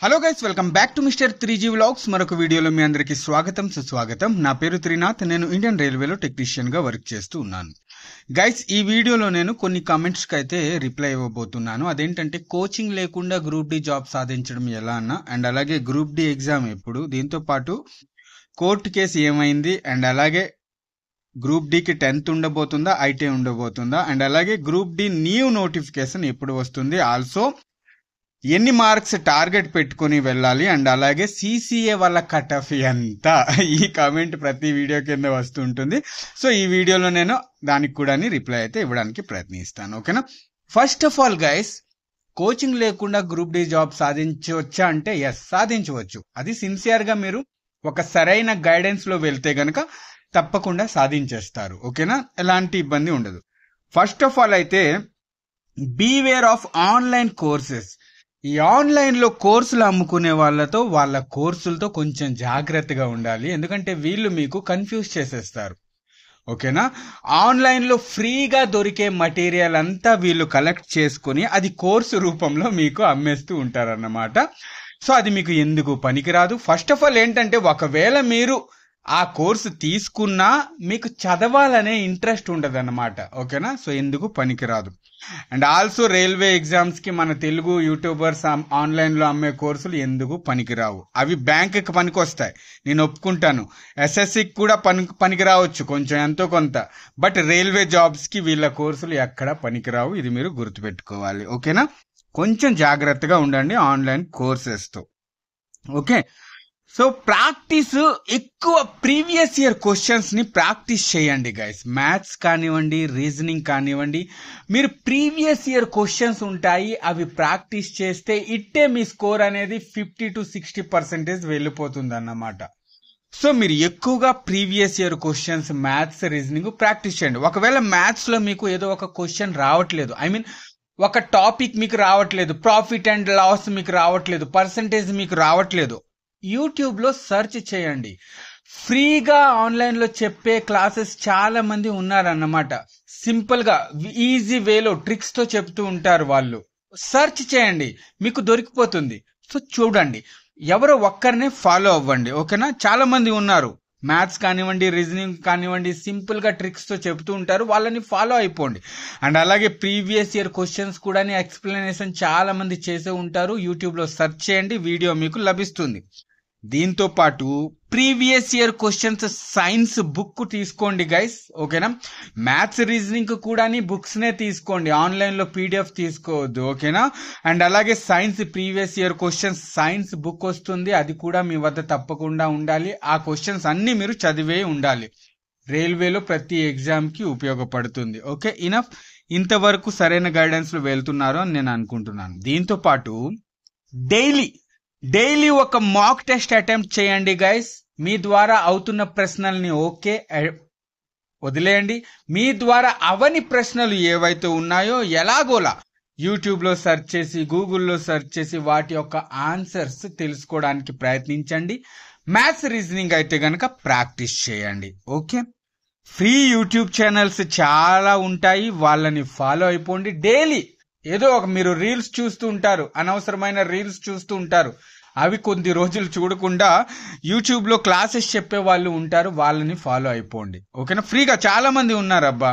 Hello guys, welcome back to mister 3G vlogs. మరొక వీడియోలో మీ అందరికీ స్వాగతం సుస్వాగతం. నా పేరు త్రినాథ్. నేను ఇండియన్ రైల్వేలో టెక్నీషియన్ గా వర్క్ చేస్తూ ఉన్నాను. గైస్, ఈ వీడియోలో నేను కొన్ని కామెంట్స్ కి అయితే రిప్లై ఇవ్వబోతున్నాను. అదేంటంటే కోచింగ్ లేకుండా గ్రూప్ డి జాబ్ సాధించడం ఎలా అన్న, అండ్ అలాగే గ్రూప్ డి ఎగ్జామ్ ఎప్పుడు, దీంతో పాటు కోర్టు కేసు ఏమైంది, అండ్ అలాగే గ్రూప్ డికి 10th ఉండబోతుందా, ఐటీ ఉండబోతుందా, అండ్ అలాగే గ్రూప్ డి న్యూ నోటిఫికేషన్ ఎప్పుడు వస్తుంది, ఆల్సో ఎన్ని మార్క్స్ టార్గెట్ పెట్టుకుని వెళ్ళాలి, అండ్ అలాగే సిసిఏ వల్ల కట్ ఆఫ్ ఎంత, ఈ కామెంట్ ప్రతి వీడియో కింద వస్తుంటుంది. సో ఈ వీడియోలో నేను దానికి కూడా రిప్లై అయితే ఇవ్వడానికి ప్రయత్నిస్తాను. ఓకేనా? First of all guys, coaching లేకుండా గ్రూప్ డి జాబ్ సాధించవచ్చా అంటే ఎస్, సాధించవచ్చు. అది సిన్సియర్ గా మీరు ఒక సరైన గైడెన్స్ లో వెళ్తే గనక తప్పకుండా సాధించేస్తారు. ఓకేనా? ఎలాంటి ఇబ్బంది ఉండదు. ఫస్ట్ ఆఫ్ ఆల్ అయితే బీవేర్ ఆఫ్ ఆన్లైన్ కోర్సెస్. ఈ ఆన్లైన్ లో కోర్సులు అమ్ముకునే వాళ్ళ కోర్సులతో కొంచెం జాగ్రత్తగా ఉండాలి. ఎందుకంటే వీళ్ళు మీకు కన్ఫ్యూజ్ చేసేస్తారు. ఓకేనా? ఆన్లైన్ లో ఫ్రీగా దొరికే మటీరియల్ అంతా వీళ్ళు కలెక్ట్ చేసుకుని అది కోర్సు రూపంలో మీకు అమ్మేస్తూ ఉంటారన్నమాట. సో అది మీకు ఎందుకు పనికిరాదు. ఫస్ట్ ఆఫ్ ఆల్ ఏంటంటే, ఒకవేళ మీరు ఆ కోర్సు తీసుకున్నా మీకు చదవాలనే ఇంట్రెస్ట్ ఉండదన్నమాట. ఓకేనా? సో ఎందుకు పనికిరాదు. అండ్ ఆల్సో రైల్వే ఎగ్జామ్స్ కి మన తెలుగు యూట్యూబర్స్ ఆన్లైన్ లో అమ్మే కోర్సులు ఎందుకు పనికిరావు. అవి బ్యాంక్ కి పనికి వస్తాయి, నేను ఒప్పుకుంటాను. ఎస్ఎస్సికి కూడా పనికి రావచ్చు కొంచెం, ఎంతో కొంత. బట్ రైల్వే జాబ్స్ కి వీళ్ళ కోర్సులు ఎక్కడ పనికిరావు. ఇది మీరు గుర్తుపెట్టుకోవాలి. ఓకేనా? కొంచెం జాగ్రత్తగా ఉండండి ఆన్లైన్ కోర్సెస్ తో. ఓకే? సో ప్రాక్టీస్ ఎక్కువ ప్రీవియస్ ఇయర్ క్వశ్చన్స్ ని ప్రాక్టీస్ చేయండి గైస్. మ్యాథ్స్ కానివ్వండి, రీజనింగ్ కానివ్వండి, మీరు ప్రీవియస్ ఇయర్ క్వశ్చన్స్ ఉంటాయి, అవి ప్రాక్టీస్ చేస్తే ఇట్టే మీ స్కోర్ అనేది 50 to 60% వెళ్ళిపోతుంది అన్నమాట. సో మీరు ఎక్కువగా previous year questions, maths, reasoning practice చేయండి. ఒకవేళ మ్యాథ్స్ లో మీకు ఏదో ఒక క్వశ్చన్ రావట్లేదు, ఒక టాపిక్ మీకు రావట్లేదు, ప్రాఫిట్ అండ్ లాస్ మీకు రావట్లేదు, పర్సంటేజ్ మీకు రావట్లేదు, యూట్యూబ్ లో సెర్చ్ చేయండి. ఫ్రీగా ఆన్లైన్ లో చెప్పే క్లాసెస్ చాలా మంది ఉన్నారన్నమాట. సింపుల్ గా ఈజీ వేలో ట్రిక్స్ తో చెప్తూ ఉంటారు వాళ్ళు. సెర్చ్ చేయండి, మీకు దొరికిపోతుంది. సో చూడండి, ఎవరో ఒక్కరినే ఫాలో అవ్వండి. ఓకేనా? చాలా మంది ఉన్నారు, మ్యాథ్స్ కానివ్వండి, రీజనింగ్ కానివ్వండి, సింపుల్ గా ట్రిక్స్ తో చెప్తూ ఉంటారు, వాళ్ళని ఫాలో అయిపోండి. అండ్ అలాగే ప్రీవియస్ ఇయర్ క్వశ్చన్స్ కూడా ఎక్స్ప్లెనేషన్ చాలా మంది చేసే ఉంటారు. యూట్యూబ్ లో సెర్చ్ చేయండి, వీడియో మీకు లభిస్తుంది. దీంతో పాటు previous year questions science book తీసుకోండి గైస్. ఓకేనా? మ్యాథ్స్, రీజనింగ్ కూడా బుక్స్ నే తీసుకోండి, ఆన్లైన్ లో పీడిఎఫ్ తీసుకోవద్దు. ఓకేనా? అండ్ అలాగే science previous year questions science book వస్తుంది, అది కూడా మీ వద్ద తప్పకుండా ఉండాలి. ఆ క్వశ్చన్స్ అన్ని మీరు చదివే ఉండాలి. రైల్వేలో ప్రతి ఎగ్జామ్ కి ఉపయోగపడుతుంది. Okay, enough. ఇంతవరకు సరైన గైడెన్స్ లో వెళ్తున్నారు అని నేను అనుకుంటున్నాను. దీంతో పాటు డైలీ ఒక మాక్ టెస్ట్ అటెంప్ట్ చేయండి గైస్. మీ ద్వారా అవుతున్న ప్రశ్నల్ని వదిలేయండి. మీ ద్వారా అవని ప్రశ్నలు ఏవైతే ఉన్నాయో ఎలాగోలా యూట్యూబ్ లో సెర్చ్ చేసి, గూగుల్లో సెర్చ్ చేసి వాటి యొక్క ఆన్సర్స్ తెలుసుకోవడానికి ప్రయత్నించండి. మ్యాథ్స్, రీజనింగ్ అయితే గనక ప్రాక్టీస్ చేయండి. ఓకే? ఫ్రీ యూట్యూబ్ ఛానల్స్ చాలా ఉంటాయి, వాళ్ళని ఫాలో అయిపోండి. డైలీ ఏదో మీరు రీల్స్ చూస్తూ ఉంటారు, అనవసరమైన రీల్స్ చూస్తూ ఉంటారు, అవి కొద్ది రోజులు చూడకుండా యూట్యూబ్ లో క్లాసెస్ చెప్పే వాళ్ళు ఉంటారు, వాళ్ళని ఫాలో అయిపోండి. ఓకేనా? ఫ్రీగా చాలా మంది ఉన్నారు అబ్బా.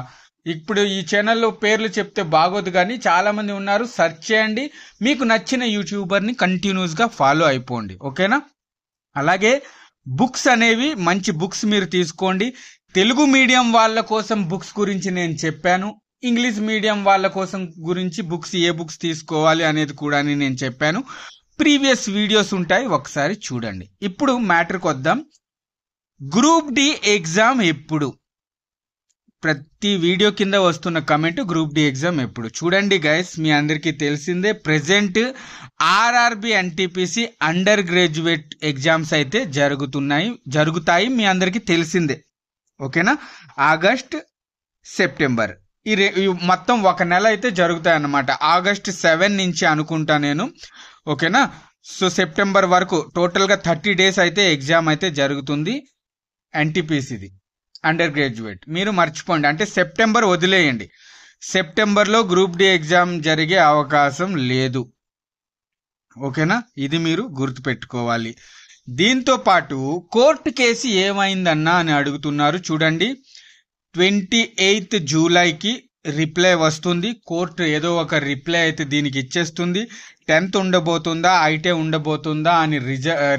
ఇప్పుడు ఈ ఛానల్లో పేర్లు చెప్తే బాగోదు, కానీ చాలా మంది ఉన్నారు. సెర్చ్ చేయండి, మీకు నచ్చిన యూట్యూబర్ ని కంటిన్యూస్ గా ఫాలో అయిపోండి. ఓకేనా? అలాగే బుక్స్ అనేవి మంచి బుక్స్ మీరు తీసుకోండి. తెలుగు మీడియం వాళ్ళ కోసం బుక్స్ గురించి నేను చెప్పాను, ఇంగ్లీష్ మీడియం వాళ్ళ కోసం గురించి ఏ బుక్స్ తీసుకోవాలి అనేది కూడా నేను చెప్పాను. ప్రీవియస్ వీడియోస్ ఉంటాయి, ఒకసారి చూడండి. ఇప్పుడు మ్యాటర్కి వద్దాం. గ్రూప్ డి ఎగ్జామ్ ఎప్పుడు? ప్రతి వీడియో కింద వస్తున్న కమెంట్ గ్రూప్ డి ఎగ్జామ్ ఎప్పుడు. చూడండి గైస్, మీ అందరికీ తెలిసిందే, present RRB, NTPC under graduate exams అయితే జరుగుతాయి, మీ అందరికీ తెలిసిందే. ఓకేనా? ఆగస్ట్, సెప్టెంబర్ ఈ మొత్తం ఒక నెల అయితే జరుగుతాయి అన్నమాట. ఆగస్ట్ 7 నుంచి అనుకుంటా నేను. ఓకేనా? సో సెప్టెంబర్ వరకు టోటల్ గా 30 days అయితే ఎగ్జామ్ అయితే జరుగుతుంది ఎన్టీపీసీది అండర్ గ్రాడ్యుయేట్. మీరు మర్చిపోండి, అంటే సెప్టెంబర్ వదిలేయండి. సెప్టెంబర్ లో గ్రూప్ డి ఎగ్జామ్ జరిగే అవకాశం లేదు. ఓకేనా, ఇది మీరు గుర్తుపెట్టుకోవాలి. దీంతో పాటు కోర్టు కేసు ఏమైందన్నా అని అడుగుతున్నారు. చూడండి, 28 జూలైకి రిప్లై వస్తుంది. కోర్టు ఏదో ఒక రిప్లై అయితే దీనికి ఇచ్చేస్తుంది. 10th ఉండబోతుందా, ఐటే ఉండబోతుందా అని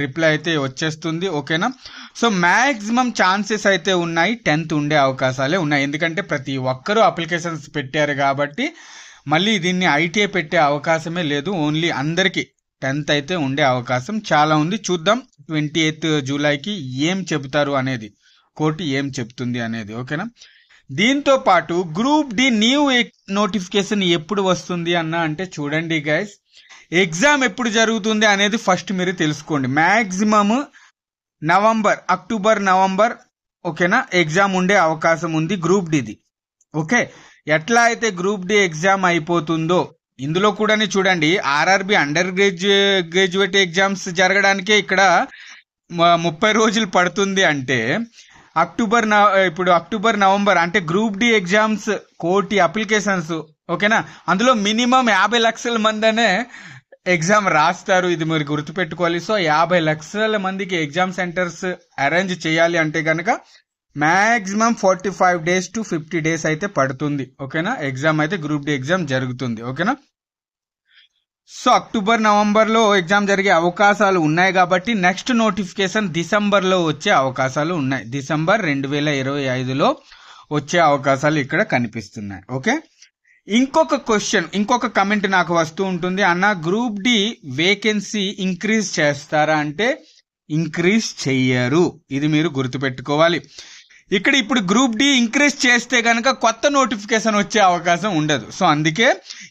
రిప్లై అయితే వచ్చేస్తుంది. ఓకేనా, సో మ్యాక్సిమం ఛాన్సెస్ అయితే ఉన్నాయి 10th ఉండే అవకాశాలే ఉన్నాయి. ఎందుకంటే ప్రతి ఒక్కరూ అప్లికేషన్స్ పెట్టారు కాబట్టి మళ్ళీ దీన్ని ఐటీఐ పెట్టే అవకాశమే లేదు. ఓన్లీ అందరికీ 10th అయితే ఉండే అవకాశం చాలా ఉంది. చూద్దాం 28 జూలైకి ఏం చెబుతారు అనేది, కోర్టు ఏం చెప్తుంది అనేది. ఓకేనా, దీంతో పాటు గ్రూప్ డి న్యూ నోటిఫికేషన్ ఎప్పుడు వస్తుంది అన్న అంటే చూడండి గైస్, ఎగ్జామ్ ఎప్పుడు జరుగుతుంది అనేది ఫస్ట్ మీరు తెలుసుకోండి. మ్యాక్సిమం అక్టోబర్ నవంబర్ ఓకేనా ఎగ్జామ్ ఉండే అవకాశం ఉంది గ్రూప్ డిది. ఓకే, ఎట్లా అయితే గ్రూప్ డి ఎగ్జామ్ అయిపోతుందో ఇందులో కూడా చూడండి, ఆర్ఆర్బి అండర్ గ్రాడ్యుయేట్ ఎగ్జామ్స్ జరగడానికే ఇక్కడ 30 రోజులు పడుతుంది. అంటే ఇప్పుడు అక్టోబర్ నవంబర్ అంటే గ్రూప్ డి ఎగ్జామ్స్ కోటి అప్లికేషన్స్ ఓకేనా, అందులో మినిమం 50 లక్షల మందినే ఎగ్జామ్ రాస్తారు. ఇది మీరు గుర్తుపెట్టుకోవాలి. సో 50 లక్షల మందికి ఎగ్జామ్ సెంటర్స్ అరేంజ్ చేయాలి అంటే కనుక మ్యాక్సిమం 45 days to 50 days అయితే పడుతుంది. ఓకేనా, ఎగ్జామ్ అయితే గ్రూప్ డి ఎగ్జామ్ జరుగుతుంది. ఓకేనా, సో అక్టోబర్ నవంబర్ లో ఎగ్జామ్ జరిగే అవకాశాలు ఉన్నాయి కాబట్టి నెక్స్ట్ నోటిఫికేషన్ డిసెంబర్ లో వచ్చే అవకాశాలు ఉన్నాయి. డిసెంబర్ 2025లో వచ్చే అవకాశాలు ఇక్కడ కనిపిస్తున్నాయి. ఓకే, ఇంకొక కమెంట్ నాకు వస్తూ ఉంటుంది, అన్న గ్రూప్ డి వేకెన్సీ ఇంక్రీజ్ చేస్తారా అంటే ఇంక్రీజ్ చెయ్యరు. ఇది మీరు గుర్తుపెట్టుకోవాలి. ఇప్పుడు గ్రూప్ డి ఇంక్రీజ్ చేస్తే కనుక కొత్త నోటిఫికేషన్ వచ్చే అవకాశం ఉండదు. సో అందుకే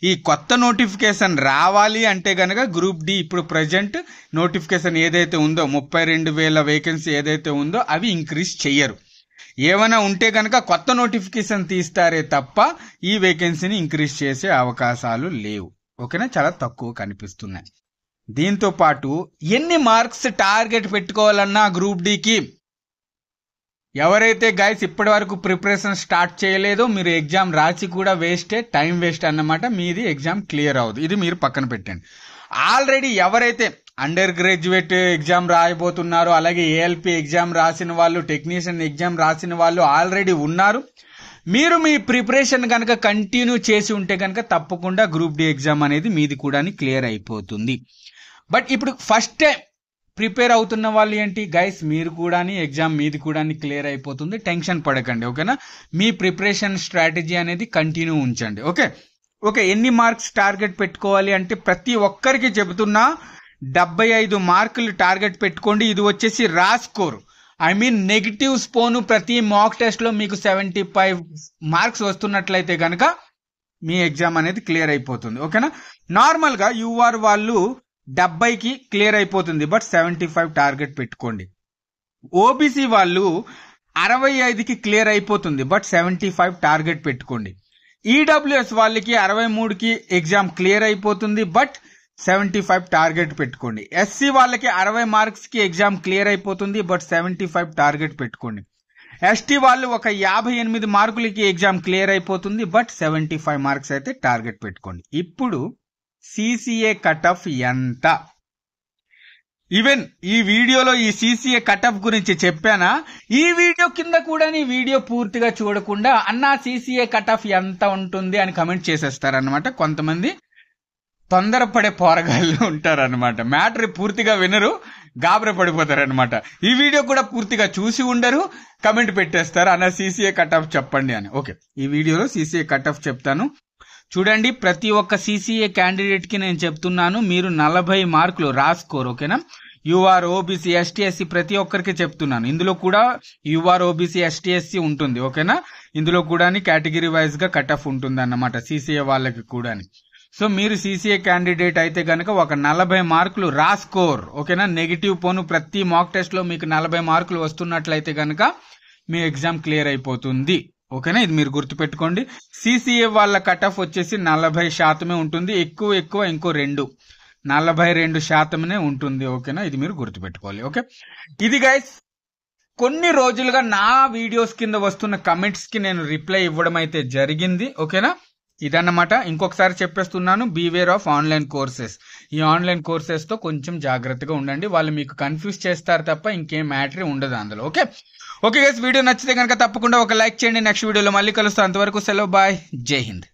ఈ కొత్త నోటిఫికేషన్ రావాలి అంటే కనుక గ్రూప్ డి ఇప్పుడు ప్రజెంట్ నోటిఫికేషన్ ఏదైతే ఉందో 32,000 వేకెన్సీ ఏదైతే ఉందో అవి ఇంక్రీజ్ చెయ్యరు. ఏమైనా ఉంటే కనుక కొత్త నోటిఫికేషన్ తీస్తారే తప్ప ఈ వేకెన్సీని ఇంక్రీజ్ చేసే అవకాశాలు లేవు. ఓకేనా, చాలా తక్కువ కనిపిస్తున్నాయి. దీంతో పాటు ఎన్ని మార్క్స్ టార్గెట్ పెట్టుకోవాలన్నా గ్రూప్ డికి ఎవరైతే గైస్ ఇప్పటి వరకు ప్రిపరేషన్ స్టార్ట్ చేయలేదో మీరు ఎగ్జామ్ రాసి కూడా వేస్టే, టైం వేస్ట్ అన్నమాట. మీది ఎగ్జామ్ క్లియర్ అవ్వదు. ఇది మీరు పక్కన పెట్టండి. ఆల్రెడీ ఎవరైతే అండర్ గ్రాడ్యుయేట్ ఎగ్జామ్ రాయబోతున్నారో, అలాగే ఏఎల్పి ఎగ్జామ్ రాసిన వాళ్ళు, టెక్నీషియన్ ఎగ్జామ్ రాసిన వాళ్ళు ఆల్రెడీ ఉన్నారు. మీరు మీ ప్రిపరేషన్ కనుక కంటిన్యూ చేసి ఉంటే కనుక తప్పకుండా గ్రూప్ డి ఎగ్జామ్ అనేది మీది కూడా క్లియర్ అయిపోతుంది. బట్ ఇప్పుడు ఫస్ట్ టైం ప్రిపేర్ అవుతున్న వాళ్ళు ఏంటి గైస్, మీరు కూడా ఎగ్జామ్ మీది కూడా క్లియర్ అయిపోతుంది. టెన్షన్ పడకండి. ఓకేనా, మీ ప్రిపరేషన్ స్ట్రాటజీ అనేది కంటిన్యూ ఉంచండి. ఓకే, ఎన్ని మార్క్స్ టార్గెట్ పెట్టుకోవాలి అంటే ప్రతి ఒక్కరికి చెబుతున్నా 75 మార్కులు టార్గెట్ పెట్టుకోండి. ఇది వచ్చేసి రా స్కోర్, నెగిటివ్స్ పోను. ప్రతి మాక్ టెస్ట్ లో మీకు 75 మార్క్స్ వస్తున్నట్లయితే కనుక మీ ఎగ్జామ్ అనేది క్లియర్ అయిపోతుంది. ఓకేనా, నార్మల్ గా యూఆర్ వాళ్ళు 70కి క్లియర్ అయిపోతుంది, బట్ 75 టార్గెట్ పెట్టుకోండి. ఓబీసీ వాళ్ళు 65కి క్లియర్ అయిపోతుంది, బట్ 75 టార్గెట్ పెట్టుకోండి. ఈడబ్ల్యూఎస్ వాళ్ళకి 63కి ఎగ్జామ్ క్లియర్ అయిపోతుంది, బట్ 75 టార్గెట్ పెట్టుకోండి. ఎస్సీ వాళ్ళకి 60 మార్క్స్ కి ఎగ్జామ్ క్లియర్ అయిపోతుంది, బట్ 75 టార్గెట్ పెట్టుకోండి. ఎస్టీ వాళ్ళు ఒక 58 మార్కులకి ఎగ్జామ్ క్లియర్ అయిపోతుంది, బట్ 75 మార్క్స్ అయితే టార్గెట్ పెట్టుకోండి. ఇప్పుడు సిసిఏ కట్ ఆఫ్ ఎంత? ఈవెన్ ఈ వీడియోలో ఈ సిసిఏ కట్ ఆఫ్ గురించి చెప్పానా, ఈ వీడియో కింద కూడా ఈ వీడియో పూర్తిగా చూడకుండా అన్నా సిసిఏ కట్ ఆఫ్ ఎంత ఉంటుంది అని కమెంట్ చేసేస్తారనమాట. కొంతమంది తొందరపడే పోరగాళ్ళు ఉంటారనమాట. మ్యాటర్ పూర్తిగా వినరు, గాబర పడిపోతారనమాట. ఈ వీడియో కూడా పూర్తిగా చూసి ఉండరు, కమెంట్ పెట్టేస్తారు అన్న సిసిఏ కట్ ఆఫ్ చెప్పండి అని. ఓకే, ఈ వీడియోలో సిసిఏ కట్ ఆఫ్ చెప్తాను. చూడండి, ప్రతి ఒక్క సిసిఏ క్యాండిడేట్ కి నేను చెప్తున్నాను, మీరు 40 మార్కులు రాసుకోరు. ఓకేనా, యూఆర్ ఓబీసీ ఎస్టీ ఎస్సీ ప్రతి ఒక్కరికి చెప్తున్నాను. ఇందులో కూడా యూఆర్ ఓబీసీ ఎస్టీ ఎస్సీ ఉంటుంది. ఓకేనా, ఇందులో కూడా కేటగిరీ వైజ్ గా కట్ ఆఫ్ ఉంటుంది అన్నమాట సిసిఏ వాళ్ళకి కూడా. సో మీరు సిసిఏ క్యాండిడేట్ అయితే కనుక ఒక 40 మార్కులు రాసుకోర్. ఓకేనా, నెగిటివ్ పోను. ప్రతి మాక్ టెస్ట్ లో మీకు 40 మార్కులు వస్తున్నట్లయితే కనుక మీ ఎగ్జామ్ క్లియర్ అయిపోతుంది. ఓకేనా, ఇది మీరు గుర్తుపెట్టుకోండి. సిసిఏ వాళ్ళ కట్ ఆఫ్ వచ్చేసి 40% ఉంటుంది. ఎక్కువ ఇంకో 42% ఉంటుంది. ఓకేనా, ఇది మీరు గుర్తుపెట్టుకోవాలి. ఓకే, ఇది గైస్ కొన్ని రోజులుగా నా వీడియోస్ కింద వస్తున్న కమెంట్స్ కి నేను రిప్లై ఇవ్వడం అయితే జరిగింది. ఓకేనా, ఇదన్నమాట. ఇంకొకసారి చెప్పేస్తున్నాను, బీవేర్ ఆఫ్ ఆన్లైన్ కోర్సెస్. ఈ ఆన్లైన్ కోర్సెస్తో కొంచెం జాగ్రత్తగా ఉండండి. వాళ్ళు మీకు కన్ఫ్యూజ్ చేస్తారు తప్ప ఇంకేం మ్యాటర్ ఉండదు అందులో. ఓకే గైస్, వీడియో నచ్చితే కనుక తప్పకుండా ఒక లైక్ చేయండి. నెక్స్ట్ వీడియోలో మళ్ళీ కలుస్తాను. అంతవరకు సెలవు, బాయ్, జై హింద్.